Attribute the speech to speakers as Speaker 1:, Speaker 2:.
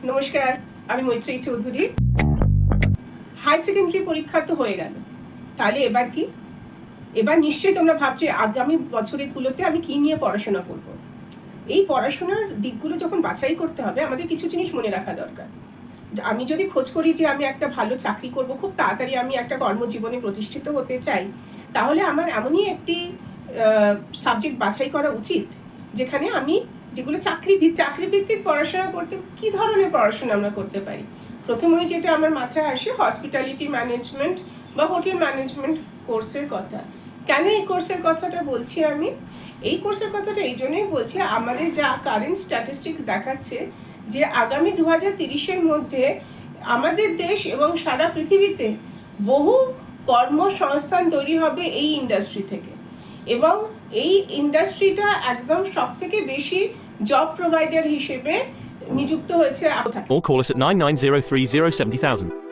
Speaker 1: নমস্কার, আমি Maitreyi Chowdhury. High secondary পরীক্ষা তো হয়ে গেল, তাহলে এবার কি? এবার নিশ্চয়ই তোমরা ভাবছো আগামী বছরগুলোতে আমি কি নিয়ে পড়াশোনা করব। এই পড়াশোনার দিকগুলো যখন বাছাই করতে হবে, আমাদের কিছু জিনিস মনে রাখা দরকার। আমি যদি খোঁজ করি যে আমি একটা ভালো চাকরি করব, খুব তাড়াতাড়ি আমি একটা কর্মজীবনে প্রতিষ্ঠিত হতে চাই, তাহলে আমার এমনই একটি সাবজেক্ট বাছাই করা উচিত যেখানে আমি যেগুলো চাকরি ভিত্তিক পড়াশোনা করতে কি ধরনের পড়াশোনা আমরা করতে পারি। প্রথমেই যেটা আমার মাথায় আসে হসপিটালিটি ম্যানেজমেন্ট বা হোটেল ম্যানেজমেন্ট কোর্সের কথা। কেন এই কোর্সের কথাটা বলছি? আমি এই কোর্সের কথাটা এই জন্যই বলছি, আমাদের যা কারেন্ট স্ট্যাটিস্টিক্স দেখাচ্ছে যে আগামী 2030-এর মধ্যে আমাদের দেশ এবং সারা পৃথিবীতে বহু কর্মসংস্থান তৈরি হবে এই ইন্ডাস্ট্রি থেকে, এবং এই ইন্ডাস্ট্রিটা একদম সবথেকে বেশি জব প্রোভাইডার হিসেবে নিযুক্ত হয়েছে।
Speaker 2: Or call us at 9903070000.